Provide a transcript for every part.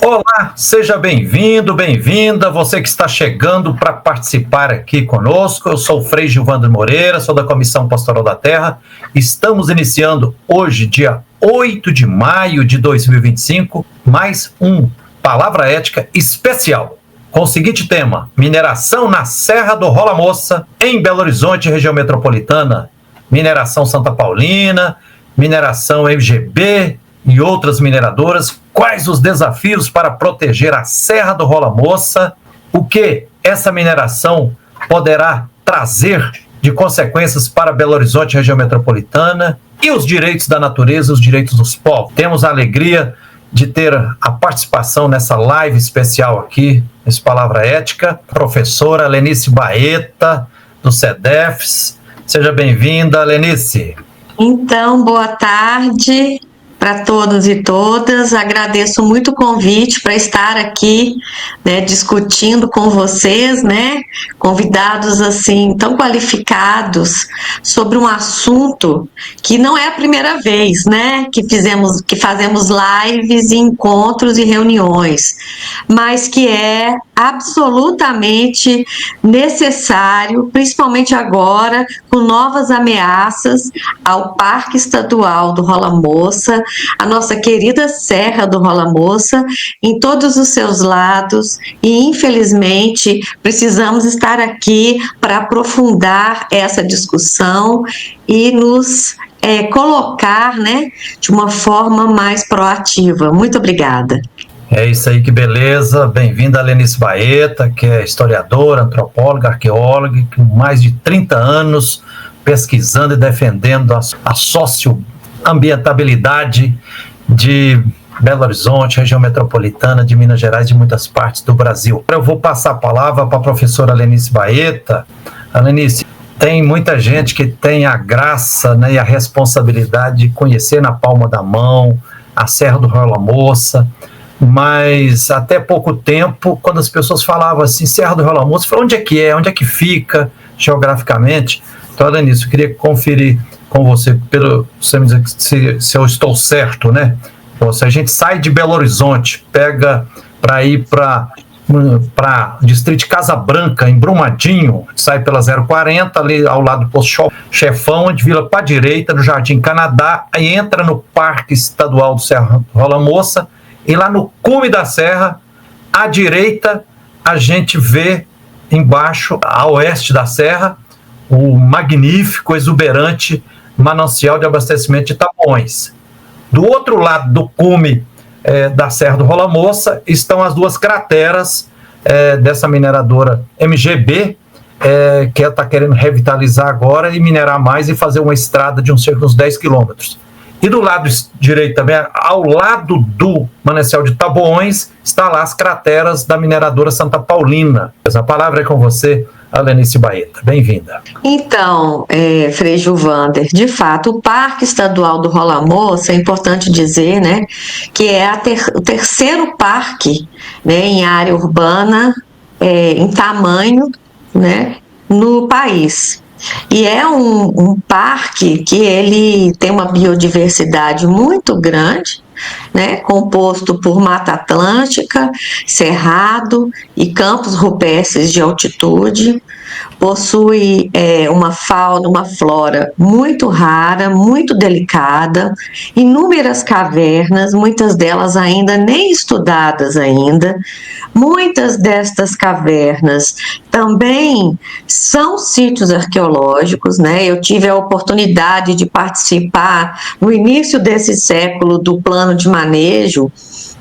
Olá, seja bem-vindo, bem-vinda, você que está chegando para participar aqui conosco. Eu sou o Frei Gilvandro Moreira, sou da Comissão Pastoral da Terra. Estamos iniciando hoje, dia 8 de maio de 2025, mais um Palavra Ética especial, com o seguinte tema: mineração na Serra do Rola Moça, em Belo Horizonte, região metropolitana, mineração Santa Paulina, mineração MGB e outras mineradoras. Quais os desafios para proteger a Serra do Rola Moça? O que essa mineração poderá trazer de consequências para Belo Horizonte, região metropolitana? E os direitos da natureza, os direitos dos povos? Temos a alegria de ter a participação nessa live especial aqui, nesse Palavra Ética, professora Lenice Baeta, do CEDEFS. Seja bem-vinda, Lenice. Então, boa tarde para todos e todas. Agradeço muito o convite para estar aqui, né, discutindo com vocês, né, convidados assim tão qualificados sobre um assunto que não é a primeira vez, né, que fazemos lives, encontros e reuniões, mas que é absolutamente necessário, principalmente agora, com novas ameaças ao Parque Estadual do Rola Moça, a nossa querida Serra do Rola Moça, em todos os seus lados, e infelizmente precisamos estar aqui para aprofundar essa discussão e nos colocar, né, de uma forma mais proativa. Muito obrigada. É isso aí, que beleza. Bem-vinda a Lenice Baeta, que é historiadora, antropóloga, arqueóloga, com mais de 30 anos pesquisando e defendendo a socioambientabilidade de Belo Horizonte, região metropolitana de Minas Gerais e de muitas partes do Brasil. Eu vou passar a palavra para a professora Lenice Baeta. A Lenice, tem muita gente que tem a graça, né, e a responsabilidade de conhecer na palma da mão a Serra do Rola Moça, mas até pouco tempo, quando as pessoas falavam assim, Serra do Rola Moça, onde é que fica geograficamente? Então, Lenice, eu queria conferir com você, você me dizer se eu estou certo, né? Então, se a gente sai de Belo Horizonte, pega para ir para Distrito de Casa Branca, em Brumadinho, sai pela 040, ali ao lado do Posto Chefão, a gente vira para a direita, no Jardim Canadá, aí entra no Parque Estadual do Serra do Rola Moça, e lá no cume da serra, à direita, a gente vê embaixo, a oeste da serra, o magnífico, exuberante manancial de abastecimento de Taboões. Do outro lado do cume da Serra do Rola Moça estão as duas crateras dessa mineradora MGB, que ela está querendo revitalizar agora e minerar mais e fazer uma estrada de cerca de uns 10 quilômetros. E do lado direito também, ao lado do manancial de Taboões, está lá as crateras da mineradora Santa Paulina. A palavra é com você, a Lenice Baeta. Bem-vinda. Então, Frei Gilvander, de fato, o Parque Estadual do Rola Moça, é importante dizer, né, que é o terceiro parque, né, em área urbana, em tamanho, né, no país. E é um parque que ele tem uma biodiversidade muito grande, né, composto por Mata Atlântica, Cerrado e campos rupestres de altitude. Possui uma fauna, uma flora muito rara, muito delicada, inúmeras cavernas, muitas delas ainda nem estudadas ainda. Muitas destas cavernas também são sítios arqueológicos, né? Eu tive a oportunidade de participar no início desse século do plano de manejo,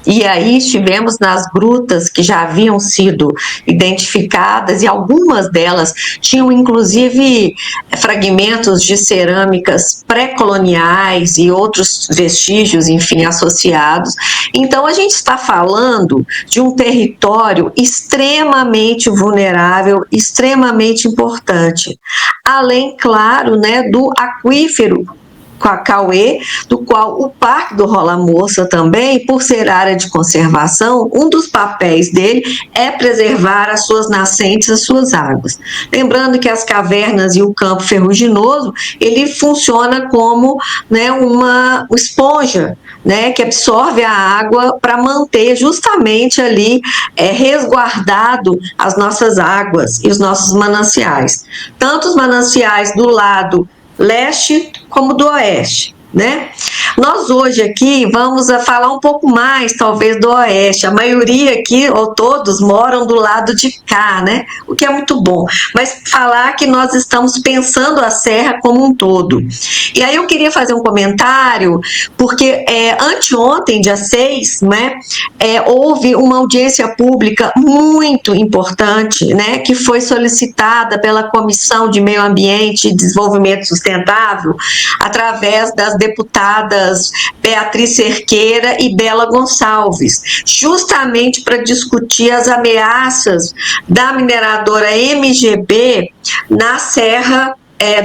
e aí estivemos nas grutas que já haviam sido identificadas, e algumas delas tinham inclusive fragmentos de cerâmicas pré-coloniais e outros vestígios, enfim, associados. Então a gente está falando de um território extremamente vulnerável, extremamente importante. Além, claro, né, do aquífero Cauê, do qual o Parque do Rola Moça também, por ser área de conservação, um dos papéis dele é preservar as suas nascentes, as suas águas. Lembrando que as cavernas e o campo ferruginoso, ele funciona como, né, uma esponja né, que absorve a água para manter justamente ali resguardado as nossas águas e os nossos mananciais. Tanto os mananciais do lado leste como do oeste, né? Nós hoje aqui vamos falar um pouco mais, talvez, do oeste. A maioria aqui, ou todos, moram do lado de cá, né? O que é muito bom. Mas falar que nós estamos pensando a serra como um todo. E aí eu queria fazer um comentário, porque anteontem, dia 6, né, houve uma audiência pública muito importante, né, que foi solicitada pela Comissão de Meio Ambiente e Desenvolvimento Sustentável, através das deputadas Beatriz Cerqueira e Bela Gonçalves, justamente para discutir as ameaças da mineradora MGB na Serra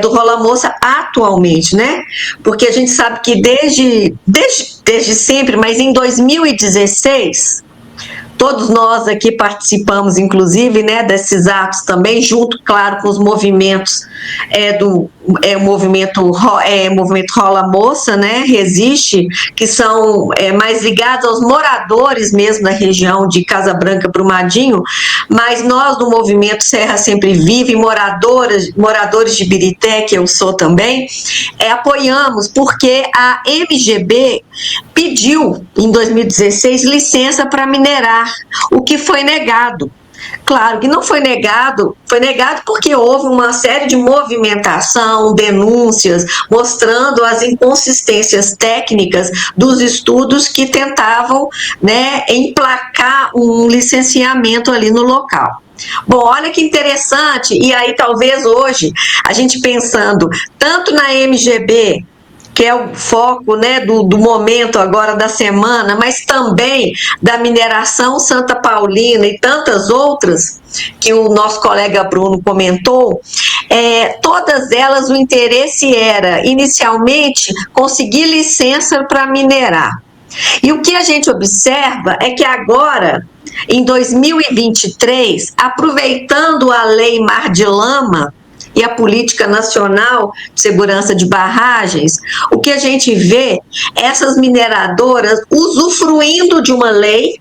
do Rola Moça atualmente, né? Porque a gente sabe que desde sempre, mas em 2016... todos nós aqui participamos, inclusive, né, desses atos também, junto, claro, com os movimentos movimento Rola Moça, né, Resiste, que são mais ligados aos moradores mesmo da região de Casa Branca, Brumadinho, mas nós do movimento Serra Sempre Vive, moradores de Birité, que eu sou também, apoiamos, porque a MGB pediu, em 2016, licença para minerar, o que foi negado. Claro que não foi negado porque houve uma série de movimentação, denúncias, mostrando as inconsistências técnicas dos estudos que tentavam, né, emplacar um licenciamento ali no local. Bom, olha que interessante, e aí talvez hoje, a gente pensando tanto na MGB, que é o foco, né, do momento agora da semana, mas também da mineração Santa Paulina e tantas outras que o nosso colega Bruno comentou, todas elas o interesse era, inicialmente, conseguir licença para minerar. E o que a gente observa é que agora, em 2023, aproveitando a Lei Mar de Lama, e a Política Nacional de Segurança de Barragens, o que a gente vê é essas mineradoras usufruindo de uma lei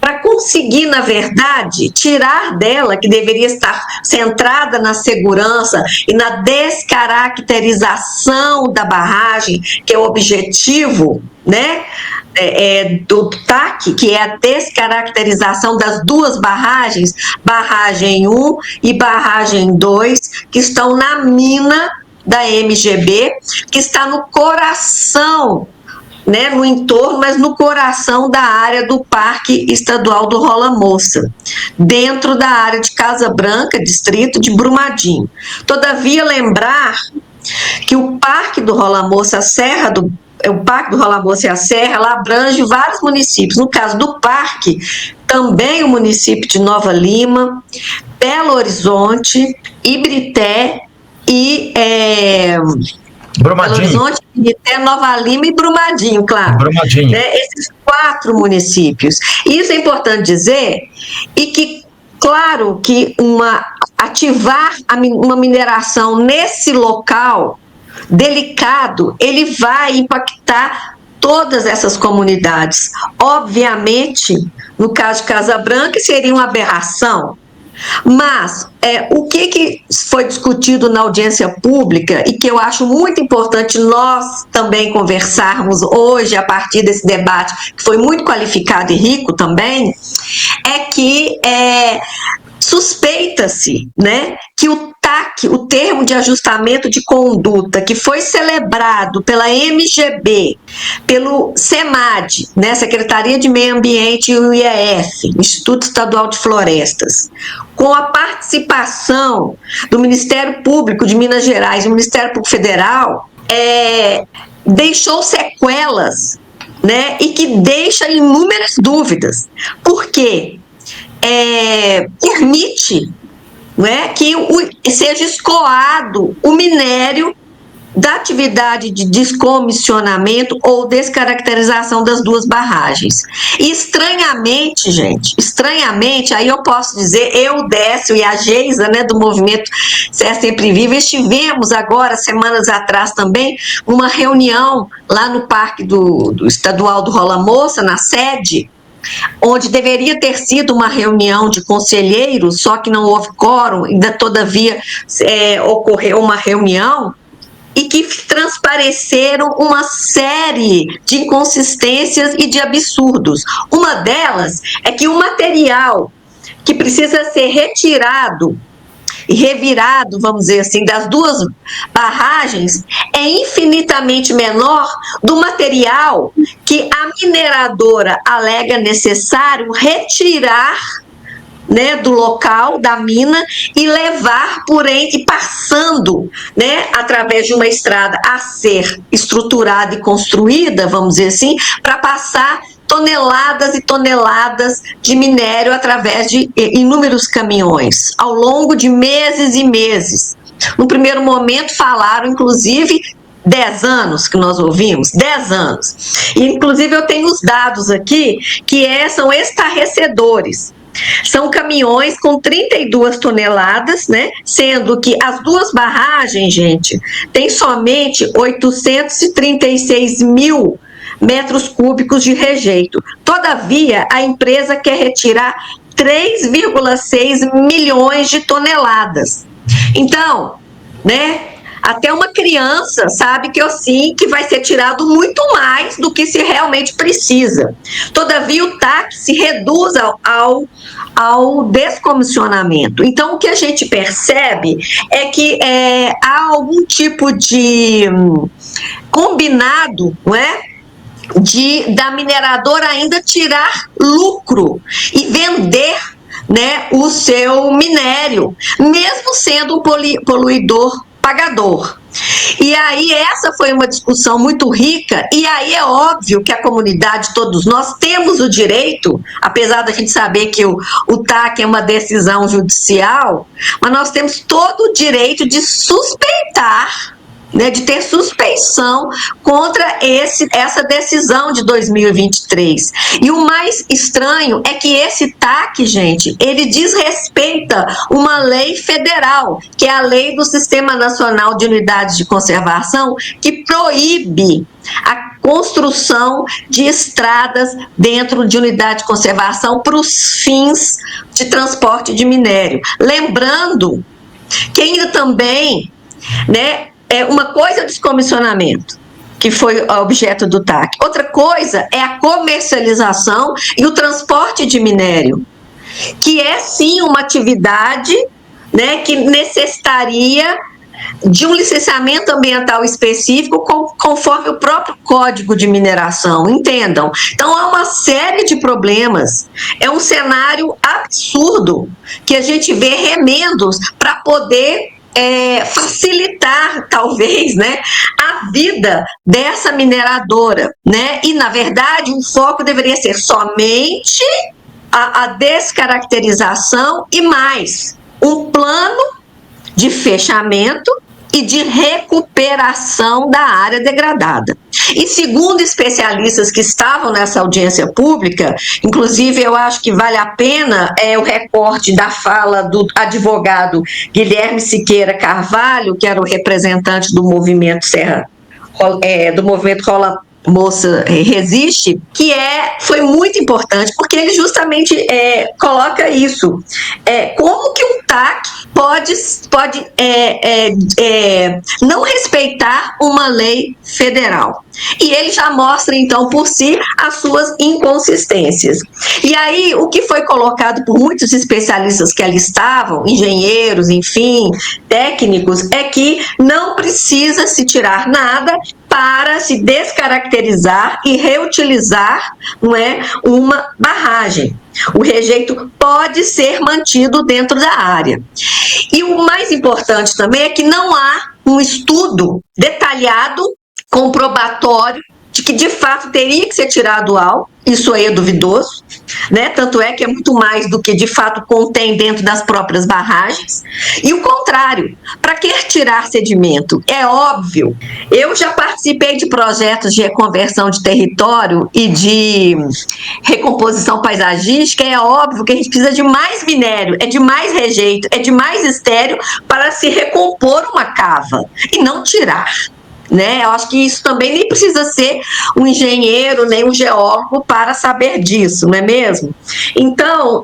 para conseguir, na verdade, tirar dela, que deveria estar centrada na segurança e na descaracterização da barragem, que é o objetivo, né, do TAC, que é a descaracterização das duas barragens, barragem 1 e barragem 2, que estão na mina da MGB, que está no coração, né, no entorno, mas no coração da área do Parque Estadual do Rola Moça, dentro da área de Casa Branca, distrito de Brumadinho. Todavia, lembrar que o Parque do Rola Moça, o Parque do Rola Moça e a Serra, ela abrange vários municípios. No caso do parque, também o município de Nova Lima, Belo Horizonte, Ibirité e Brumadinho. Belo Horizonte, Ibirité, Nova Lima e Brumadinho, claro. Brumadinho. Né? Esses 4 municípios. Isso é importante dizer, e que, claro, que ativar uma mineração nesse local delicado, ele vai impactar todas essas comunidades. Obviamente, no caso de Casa Branca, seria uma aberração, mas o que foi discutido na audiência pública e que eu acho muito importante nós também conversarmos hoje a partir desse debate, que foi muito qualificado e rico também, é que suspeita-se, né, que o TAC, o termo de ajustamento de conduta, que foi celebrado pela MGB, pelo SEMAD, né, Secretaria de Meio Ambiente e o IEF, Instituto Estadual de Florestas, com a participação do Ministério Público de Minas Gerais e do Ministério Público Federal, deixou sequelas, né, e que deixa inúmeras dúvidas. Por quê? Permite, né, que seja escoado o minério da atividade de descomissionamento ou descaracterização das duas barragens. E estranhamente, gente, aí eu posso dizer, eu, o Décio e a Geisa, né, do movimento Ser Sempre Vivo, estivemos agora, semanas atrás também, uma reunião lá no Parque do Estadual do Rola Moça, na sede, onde deveria ter sido uma reunião de conselheiros, só que não houve quórum, ainda todavia ocorreu uma reunião, e que transpareceram uma série de inconsistências e de absurdos. Uma delas é que o material que precisa ser retirado e revirado, vamos dizer assim, das duas barragens é infinitamente menor do material que a mineradora alega necessário retirar, né, do local da mina e levar e passando, né, através de uma estrada a ser estruturada e construída, vamos dizer assim, para passar toneladas e toneladas de minério através de inúmeros caminhões, ao longo de meses e meses. No primeiro momento falaram, inclusive, 10 anos que nós ouvimos, 10 anos. E, inclusive, eu tenho os dados aqui que são estarrecedores. São caminhões com 32 toneladas, né? Sendo que as duas barragens, gente, tem somente 836 mil metros cúbicos de rejeito. Todavia, a empresa quer retirar 3,6 milhões de toneladas. Então, né? Até uma criança sabe que vai ser tirado muito mais do que se realmente precisa. Todavia, o TAC se reduz ao descomissionamento. Então, o que a gente percebe é que há algum tipo de combinado, não é? Da mineradora ainda tirar lucro e vender, né, o seu minério, mesmo sendo um poluidor pagador. E aí essa foi uma discussão muito rica, e aí é óbvio que a comunidade, todos nós, temos o direito, apesar da gente saber que o TAC é uma decisão judicial, mas nós temos todo o direito de suspeitar, né, de ter suspeição contra essa decisão de 2023. E o mais estranho é que esse TAC, gente, ele desrespeita uma lei federal, que é a Lei do Sistema Nacional de Unidades de Conservação, que proíbe a construção de estradas dentro de unidade de conservação para os fins de transporte de minério. Lembrando que ainda também, né, uma coisa é o descomissionamento, que foi objeto do TAC. Outra coisa é a comercialização e o transporte de minério, que é sim uma atividade, né, que necessitaria de um licenciamento ambiental específico conforme o próprio Código de Mineração, entendam? Então há uma série de problemas, é um cenário absurdo que a gente vê remendos para poder facilitar, talvez, né, a vida dessa mineradora, né? E, na verdade, o foco deveria ser somente a descaracterização e mais um plano de fechamento e de recuperação da área degradada. E segundo especialistas que estavam nessa audiência pública, inclusive eu acho que vale a pena o recorte da fala do advogado Guilherme Siqueira Carvalho, que era o representante do movimento Rola Moça Resiste, que foi muito importante, porque ele justamente coloca isso. Como que um TAC pode não respeitar uma lei federal? E ele já mostra, então, por si, as suas inconsistências. E aí, o que foi colocado por muitos especialistas que ali estavam, engenheiros, enfim, técnicos, é que não precisa se tirar nada para se descaracterizar e reutilizar, não é, uma barragem. O rejeito pode ser mantido dentro da área. E o mais importante também é que não há um estudo detalhado, comprobatório, de que de fato teria que ser tirado o álcool, isso aí é duvidoso, né? Tanto é que é muito mais do que de fato contém dentro das próprias barragens. E o contrário, para que tirar sedimento? É óbvio. Eu já participei de projetos de reconversão de território e de recomposição paisagística. É óbvio que a gente precisa de mais minério, é de mais rejeito, é de mais estéreo para se recompor uma cava e não tirar. Né? Eu acho que isso também nem precisa ser um engenheiro, nem um geólogo para saber disso, não é mesmo? Então,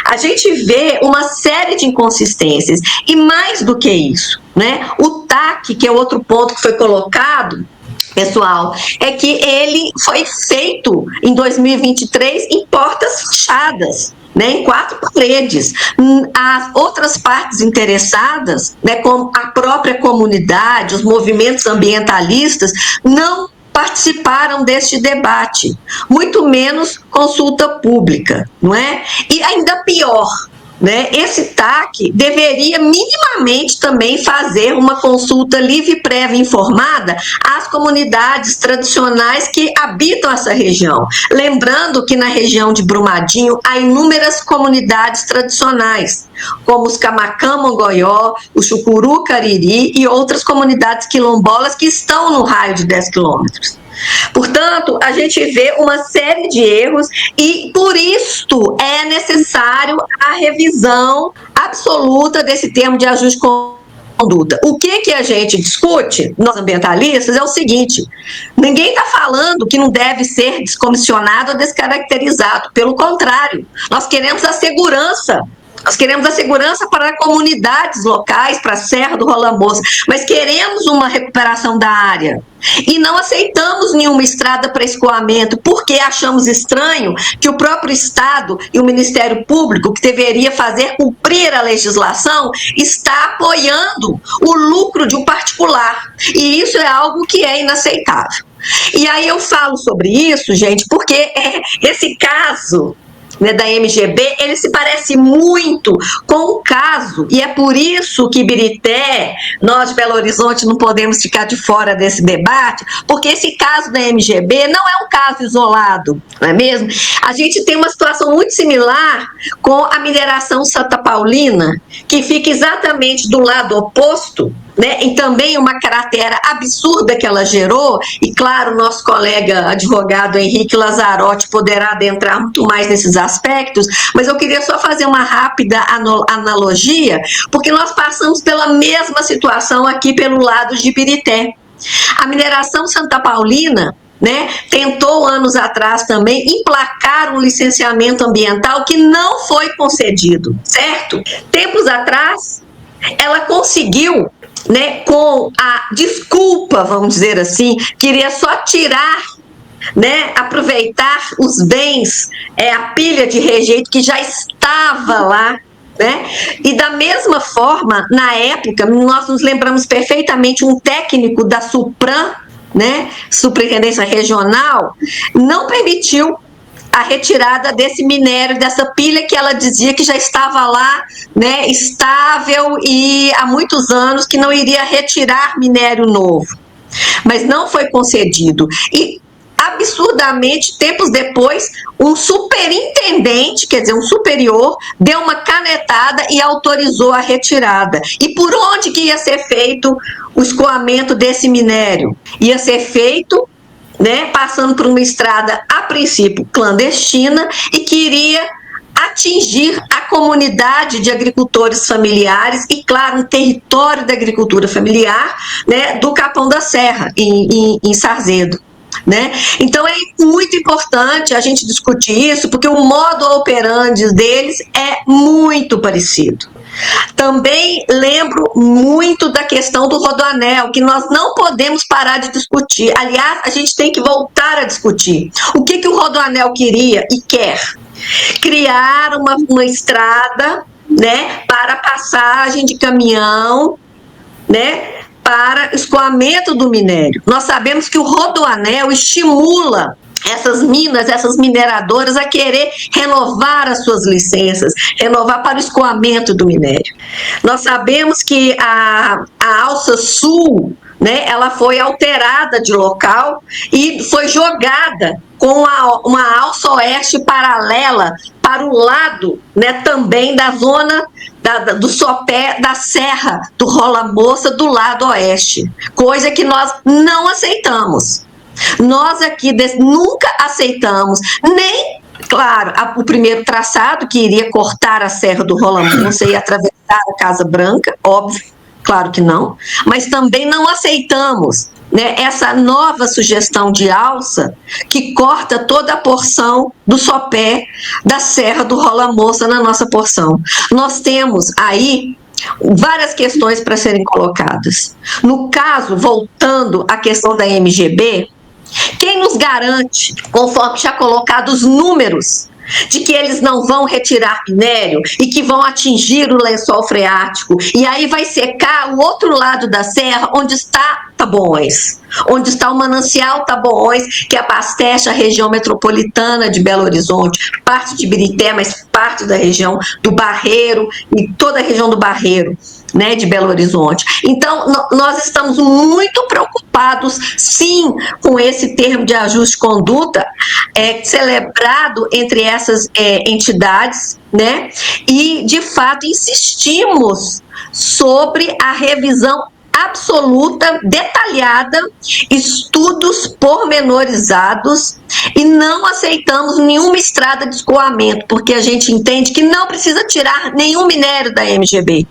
a gente vê uma série de inconsistências, e mais do que isso, né? O TAC, que é outro ponto que foi colocado, pessoal, é que ele foi feito em 2023 em portas fechadas, né, em 4 paredes. As outras partes interessadas, né, como a própria comunidade, os movimentos ambientalistas, não participaram deste debate, muito menos consulta pública, não é? E ainda pior, né? Esse TAC deveria minimamente também fazer uma consulta livre, prévia e informada às comunidades tradicionais que habitam essa região. Lembrando que na região de Brumadinho há inúmeras comunidades tradicionais, como os Camacã Mongoió, o Chucuru Cariri e outras comunidades quilombolas que estão no raio de 10 quilômetros. Portanto, a gente vê uma série de erros e, por isto, é necessário a revisão absoluta desse termo de ajuste de conduta. O que a gente discute, nós ambientalistas, é o seguinte: ninguém está falando que não deve ser descomissionado ou descaracterizado. Pelo contrário, nós queremos a segurança. Nós queremos a segurança para comunidades locais, para a Serra do Rola Moça, mas queremos uma recuperação da área. E não aceitamos nenhuma estrada para escoamento, porque achamos estranho que o próprio Estado e o Ministério Público, que deveria fazer cumprir a legislação, está apoiando o lucro de um particular. E isso é algo que é inaceitável. E aí eu falo sobre isso, gente, porque esse caso, né, da MGB, ele se parece muito com o caso, e é por isso que Ibirité, nós de Belo Horizonte não podemos ficar de fora desse debate, porque esse caso da MGB não é um caso isolado, não é mesmo? A gente tem uma situação muito similar com a mineração Santa Paulina, que fica exatamente do lado oposto, né, e também uma cratera absurda que ela gerou, e claro, nosso colega advogado Henrique Lazzarotti poderá adentrar muito mais nesses aspectos, mas eu queria só fazer uma rápida analogia, porque nós passamos pela mesma situação aqui pelo lado de Ibirité. A mineração Santa Paulina, né, tentou anos atrás também emplacar um licenciamento ambiental que não foi concedido, certo? Tempos atrás, ela conseguiu, né, com a desculpa, vamos dizer assim, queria só tirar, né, aproveitar os bens, a pilha de rejeito que já estava lá, né? E da mesma forma, na época, nós nos lembramos perfeitamente, um técnico da Supram, né, Superintendência Regional, não permitiu a retirada desse minério, dessa pilha que ela dizia que já estava lá, né, estável, e há muitos anos que não iria retirar minério novo. Mas não foi concedido. E, absurdamente, tempos depois, um superintendente, quer dizer, um superior, deu uma canetada e autorizou a retirada. E por onde que ia ser feito o escoamento desse minério? Ia ser feito, né, passando por uma estrada, a princípio, clandestina, e que iria atingir a comunidade de agricultores familiares e, claro, um território da agricultura familiar, né, do Capão da Serra, em Sarzedo. Né? Então é muito importante a gente discutir isso, porque o modo operandi deles é muito parecido. Também lembro muito da questão do Rodoanel, que nós não podemos parar de discutir. Aliás, a gente tem que voltar a discutir. O que o Rodoanel queria e quer? Criar uma estrada, né, para passagem de caminhão, né, para escoamento do minério. Nós sabemos que o Rodoanel estimula essas minas, essas mineradoras a querer renovar as suas licenças, renovar para o escoamento do minério. Nós sabemos que a Alça Sul, né, ela foi alterada de local e foi jogada com uma alça oeste paralela para o lado, né, também da zona do sopé da Serra do Rola Moça do lado oeste, coisa que nós não aceitamos. Nós aqui nunca aceitamos, nem, claro, o primeiro traçado, que iria cortar a Serra do Rola Moça e atravessar a Casa Branca, óbvio, claro que não, mas também não aceitamos, né, essa nova sugestão de alça que corta toda a porção do sopé da Serra do Rola Moça na nossa porção. Nós temos aí várias questões para serem colocadas. No caso, voltando à questão da MGB, quem nos garante, conforme já colocado os números, de que eles não vão retirar minério e que vão atingir o lençol freático, e aí vai secar o outro lado da serra, onde está Taboões, onde está o manancial Taboões, que abastece a região metropolitana de Belo Horizonte, parte de Ibirité, mas parte da região do Barreiro e toda a região do Barreiro, né, de Belo Horizonte. Então, nós estamos muito preocupados, sim, com esse termo de ajuste de conduta celebrado entre essas entidades, né, e, de fato, insistimos sobre a revisão absoluta, detalhada, estudos pormenorizados, e não aceitamos nenhuma estrada de escoamento, porque a gente entende que não precisa tirar nenhum minério da MGB.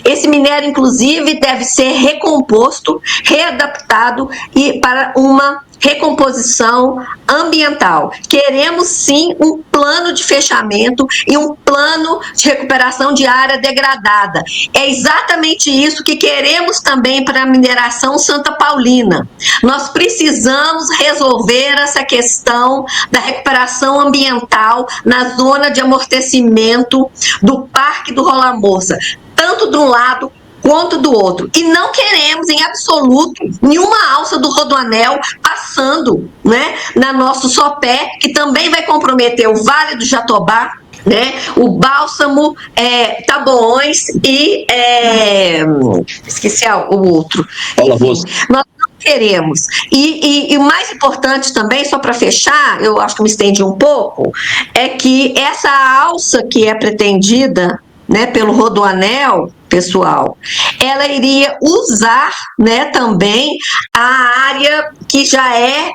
Esse minério, inclusive, deve ser recomposto, readaptado e para uma recomposição ambiental. Queremos, sim, um plano de fechamento e um plano de recuperação de área degradada. É exatamente isso que queremos também para a mineração Santa Paulina. Nós precisamos resolver essa questão da recuperação ambiental na zona de amortecimento do Parque do Rola Moça, tanto de um lado quanto do outro. E não queremos, em absoluto, nenhuma alça do Rodoanel passando, né, na nosso sopé, que também vai comprometer o Vale do Jatobá, né, o Bálsamo, Taboões e esqueci o outro. Enfim, nós não queremos. E o mais importante também, só para fechar, eu acho que me estendi um pouco, é que essa alça que é pretendida, né, pelo Rodoanel, pessoal, ela iria usar, né, também a área que já é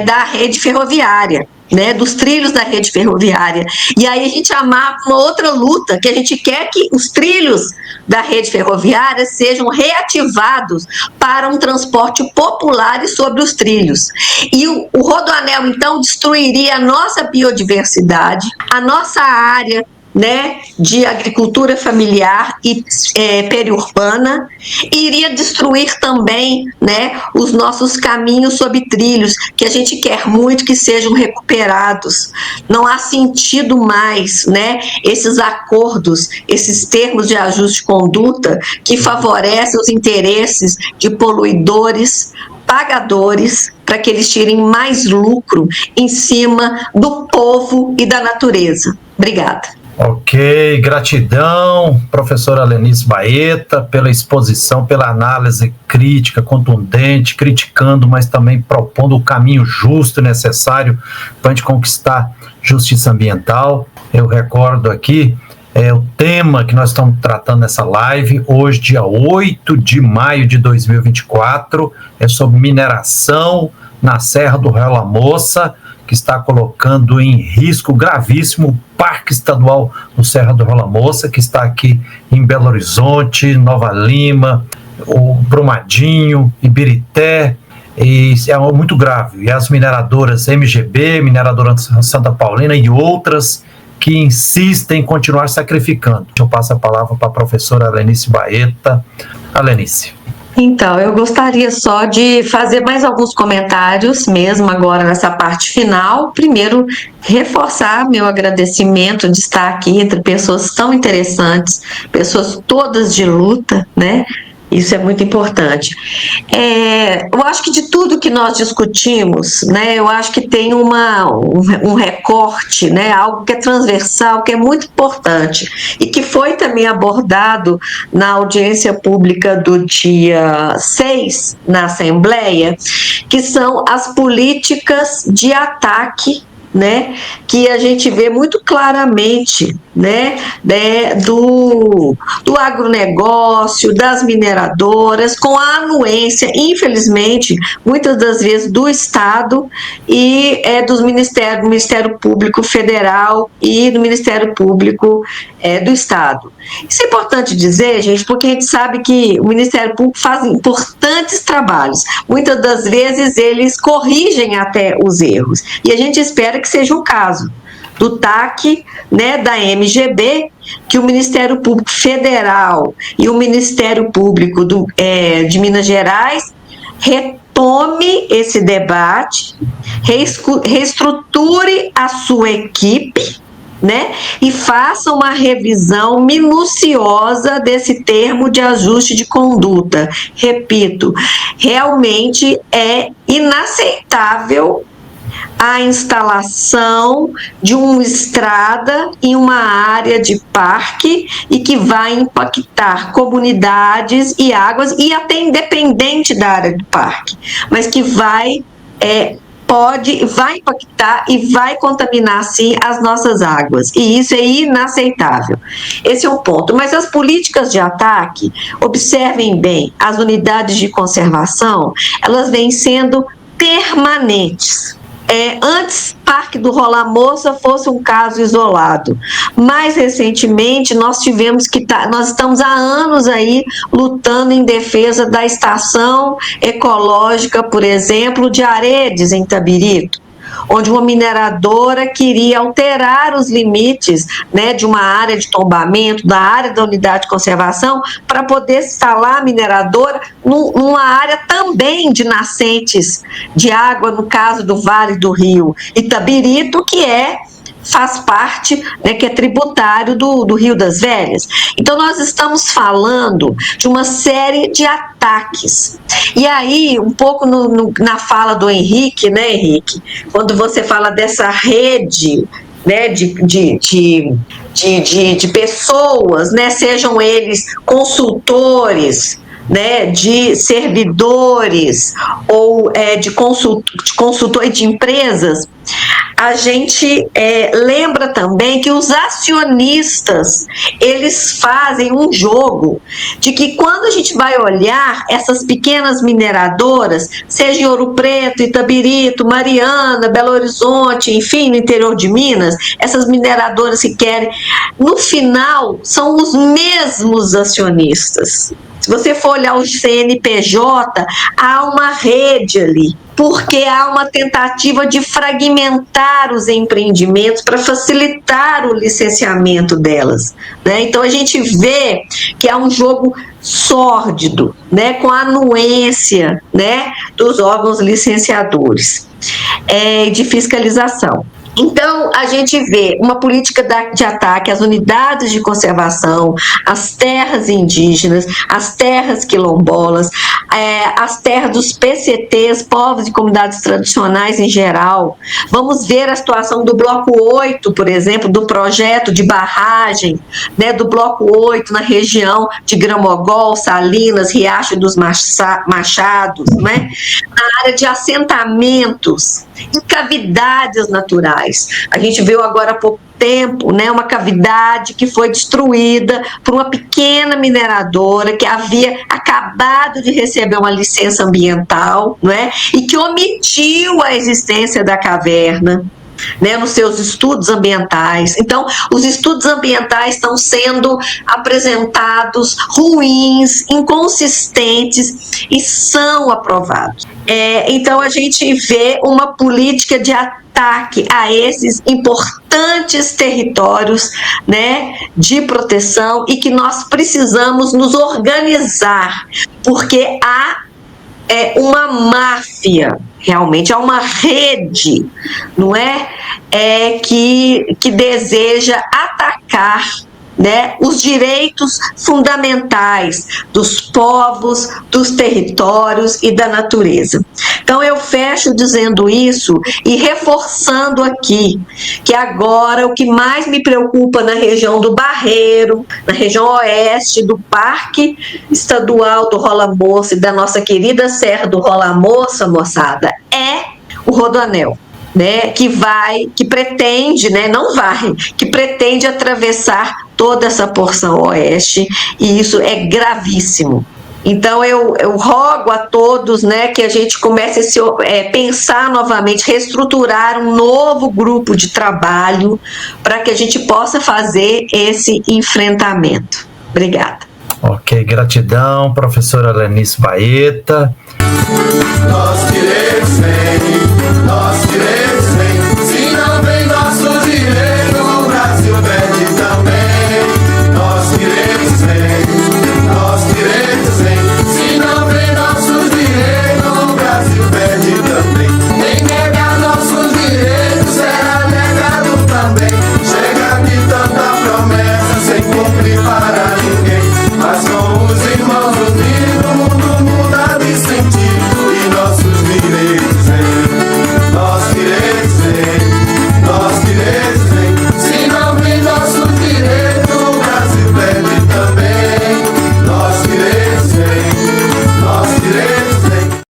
da rede ferroviária, né, dos trilhos da rede ferroviária. E aí a gente amarra uma outra luta, que a gente quer que os trilhos da rede ferroviária sejam reativados para um transporte popular e sobre os trilhos. E o Rodoanel, então, destruiria a nossa biodiversidade, a nossa área, né, de agricultura familiar e periurbana, e iria destruir também, né, os nossos caminhos sob trilhos, que a gente quer muito que sejam recuperados. Não há sentido mais, né, esses acordos, esses termos de ajuste de conduta que favorecem os interesses de poluidores, pagadores, para que eles tirem mais lucro em cima do povo e da natureza. Obrigada. Ok, gratidão, professora Lenice Baeta, pela exposição, pela análise crítica, contundente, criticando, mas também propondo o caminho justo e necessário para a gente conquistar justiça ambiental. Eu recordo aqui, o tema que nós estamos tratando nessa live, hoje, dia 8 de maio de 2024, é sobre mineração na Serra do Rola Moça, que está colocando em risco gravíssimo o Parque Estadual do Serra do Rola Moça, que está aqui em Belo Horizonte, Nova Lima, o Brumadinho, Ibirité, e é muito grave. E as mineradoras MGB, mineradora Santa Paulina e outras que insistem em continuar sacrificando. Eu passo a palavra para a professora Lenice Baeta. A Lenice. Então, eu gostaria só de fazer mais alguns comentários, mesmo agora nessa parte final. Primeiro, reforçar meu agradecimento de estar aqui entre pessoas tão interessantes, pessoas todas de luta, né? Isso é muito importante. Eu acho que de tudo que nós discutimos, né, eu acho que tem um recorte, né, algo que é transversal, que é muito importante e que foi também abordado na audiência pública do dia 6 na Assembleia, que são as políticas de ataque, né, que a gente vê muito claramente, né, do agronegócio, das mineradoras, com a anuência, infelizmente, muitas das vezes do Estado e do Ministério Público Federal e do Ministério Público do Estado. Isso é importante dizer, gente, porque a gente sabe que o Ministério Público faz importantes trabalhos. Muitas das vezes eles corrigem até os erros. E a gente espera que seja o caso do TAC, né, da MGB, que o Ministério Público Federal e o Ministério Público de Minas Gerais retome esse debate, reestruture a sua equipe, né, e faça uma revisão minuciosa desse termo de ajuste de conduta. Repito, realmente é inaceitável a instalação de uma estrada em uma área de parque e que vai impactar comunidades e águas, e até independente da área do parque, mas que vai impactar e vai contaminar, sim, as nossas águas. E isso é inaceitável. Esse é um ponto. Mas as políticas de ataque, observem bem, as unidades de conservação, elas vêm sendo permanentes. Antes, Parque do Rola Moça fosse um caso isolado. Mais recentemente, nós estamos há anos aí lutando em defesa da estação ecológica, por exemplo, de Aredes, em Itabirito, onde uma mineradora queria alterar os limites, né, de uma área de tombamento, da área da unidade de conservação, para poder instalar a mineradora numa área também de nascentes de água, no caso do Vale do Rio Itabirito, que faz parte, né, que é tributário do Rio das Velhas. Então, nós estamos falando de uma série de ataques. E aí, um pouco na fala do Henrique, né, Henrique, quando você fala dessa rede, né, de pessoas, né, sejam eles consultores, né, de servidores ou de consultores de empresas, a gente lembra também que os acionistas, eles fazem um jogo de que quando a gente vai olhar essas pequenas mineradoras, seja em Ouro Preto, Itabirito, Mariana, Belo Horizonte, enfim, no interior de Minas, essas mineradoras que querem, no final, são os mesmos acionistas. Se você for olhar o CNPJ, há uma rede ali, porque há uma tentativa de fragmentar os empreendimentos para facilitar o licenciamento delas, né? Então, a gente vê que há um jogo sórdido, né, com a anuência, né, dos órgãos licenciadores de fiscalização. Então, a gente vê uma política de ataque às unidades de conservação, às terras indígenas, às terras quilombolas, às terras dos PCTs, povos e comunidades tradicionais em geral. Vamos ver a situação do Bloco 8, por exemplo, do projeto de barragem, né, do Bloco 8 na região de Gramogol, Salinas, Riacho dos Machados, né, na área de assentamentos e cavidades naturais. A gente viu agora há pouco tempo, né, uma cavidade que foi destruída por uma pequena mineradora que havia acabado de receber uma licença ambiental, não é? E que omitiu a existência da caverna, né, nos seus estudos ambientais. Então, os estudos ambientais estão sendo apresentados ruins, inconsistentes e são aprovados. Então, a gente vê uma política de ataque a esses importantes territórios, né, de proteção, e que nós precisamos nos organizar, porque há uma máfia, realmente, há uma rede, não é? Que deseja atacar né, os direitos fundamentais dos povos, dos territórios e da natureza. Então eu fecho dizendo isso e reforçando aqui que agora o que mais me preocupa na região do Barreiro, na região oeste do Parque Estadual do Rola Moça e da nossa querida Serra do Rola Moça, moçada, é o Rodoanel. Né, que pretende, né, não vai, que pretende atravessar toda essa porção oeste, e isso é gravíssimo. Então eu rogo a todos, né, que a gente comece a se pensar novamente, reestruturar um novo grupo de trabalho para que a gente possa fazer esse enfrentamento. Obrigada. Ok, gratidão, professora Lenice Baeta. Nós queremos bem, nós queremos